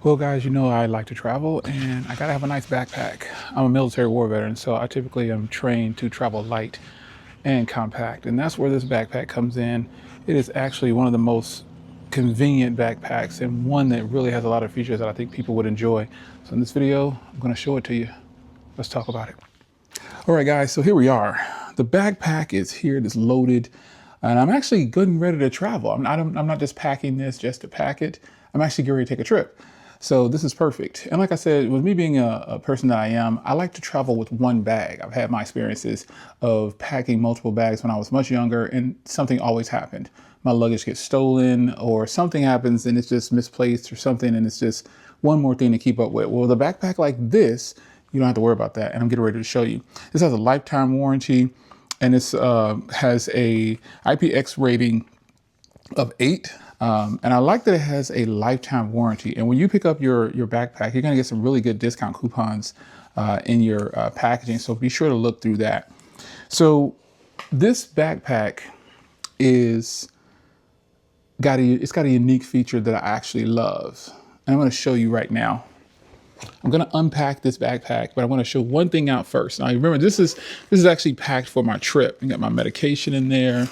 Well, guys, you know I like to travel and I gotta have a nice backpack. I'm a military war veteran, so I typically am trained to travel light and compact, and that's where this backpack comes in. It is actually one of the most convenient backpacks and one that really has a lot of features that I think people would enjoy. So in this video, I'm gonna show it to you. Let's talk about it. All right, guys, so here we are. The backpack is here, it's loaded, and I'm actually good and ready to travel. I'm not just packing this just to pack it. I'm actually getting ready to take a trip. So this is perfect. And like I said, with me being a person that I am, I like to travel with one bag. I've had my experiences of packing multiple bags when I was much younger and something always happened. My luggage gets stolen or something happens and it's just misplaced or something and it's just one more thing to keep up with. Well, the backpack like this, you don't have to worry about that. And I'm getting ready to show you. This has a lifetime warranty and this has a IPX rating of 8. And I like that it has a lifetime warranty. And when you pick up your backpack, you're gonna get some really good discount coupons in your packaging. So be sure to look through that. So this backpack it's got a unique feature that I actually love. And I'm gonna show you right now. I'm gonna unpack this backpack, but I wanna show one thing out first. Now remember, this is actually packed for my trip. I got my medication in there.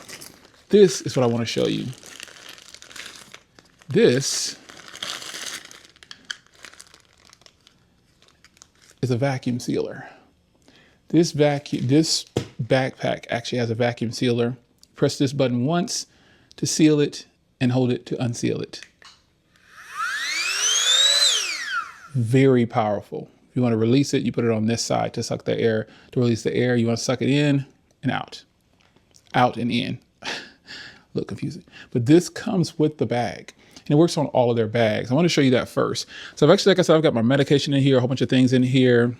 This is what I wanna show you. This is a vacuum sealer. This backpack actually has a vacuum sealer. Press this button once to seal it and hold it to unseal it. Very powerful. If you want to release it, you put it on this side to suck the air. To release the air, you want to suck it in and out. Out and in. A little confusing. But this comes with the bag. And it works on all of their bags. I want to show you that first. So I've actually, like I said, I've got my medication in here, a whole bunch of things in here.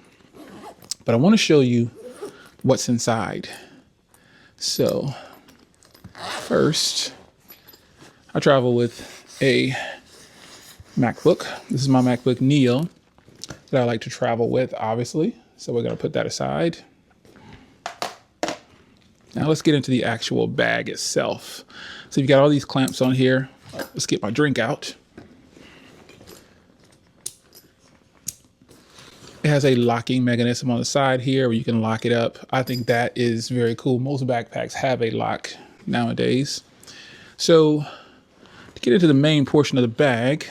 But I want to show you what's inside. So first, I travel with a MacBook. This is my MacBook Neo that I like to travel with, obviously. So we're going to put that aside. Now let's get into the actual bag itself. So you've got all these clamps on here. Let's get my drink out. It has a locking mechanism on the side here where you can lock it up. I think that is very cool. Most backpacks have a lock nowadays. So to get into the main portion of the bag,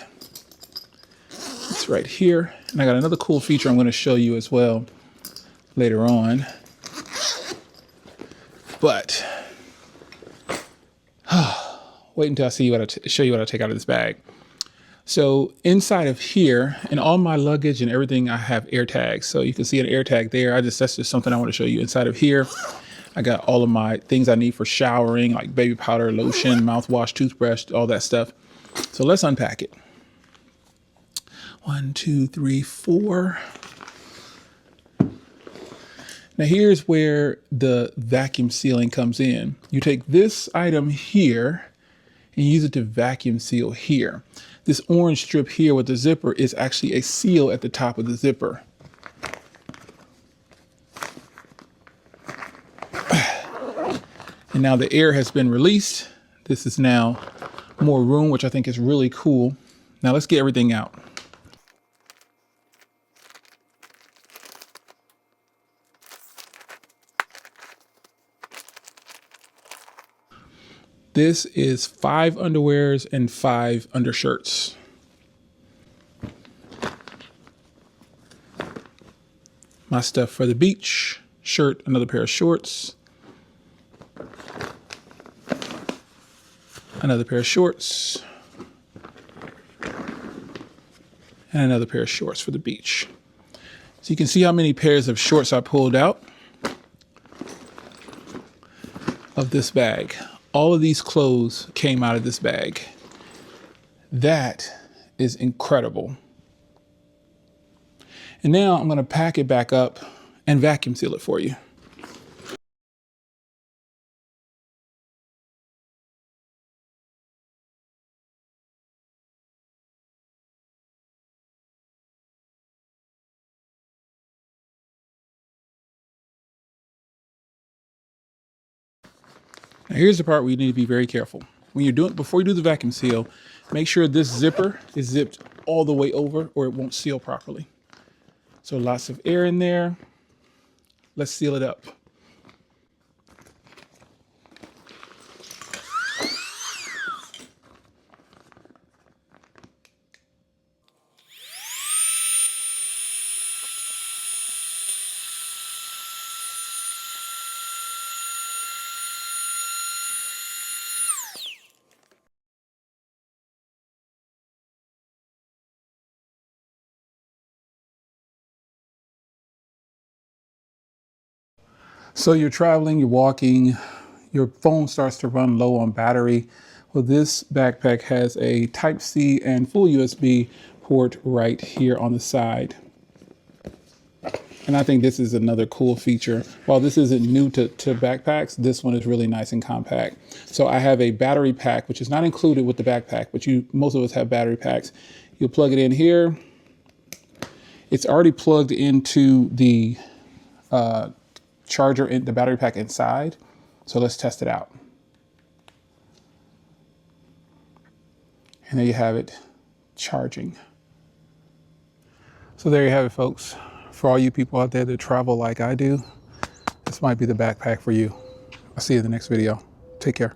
it's right here. And I got another cool feature I'm going to show you as well later on. But wait until I see show you what I take out of this bag. So inside of here, in all my luggage and everything, I have air tags. So you can see an air tag there. That's just something I want to show you. Inside of here, I got all of my things I need for showering, like baby powder, lotion, mouthwash, toothbrush, all that stuff. So let's unpack it. 1, 2, 3, 4. Now here's where the vacuum sealing comes in. You take this item here and use it to vacuum seal here. This orange strip here with the zipper is actually a seal at the top of the zipper. And now the air has been released. This is now more room, which I think is really cool. Now let's get everything out. This is 5 underwears and 5 undershirts. My stuff for the beach, shirt, another pair of shorts, another pair of shorts, and another pair of shorts for the beach. So you can see how many pairs of shorts I pulled out of this bag. All of these clothes came out of this bag. That is incredible. And now I'm going to pack it back up and vacuum seal it for you. Now here's the part where you need to be very careful. When you're doing, before you do the vacuum seal, Make sure this zipper is zipped all the way over or it won't seal properly. So lots of air in there. Let's seal it up. So you're traveling, you're walking, your phone starts to run low on battery. Well, this backpack has a Type-C and full USB port right here on the side. And I think this is another cool feature. While this isn't new to backpacks, this one is really nice and compact. So I have a battery pack, which is not included with the backpack, but most of us have battery packs. You'll plug it in here. It's already plugged into the charger in the battery pack inside. So let's test it out. And there you have it, charging. So there you have it, folks. For all you people out there that travel like I do, this might be the backpack for you. I'll see you in the next video. Take care.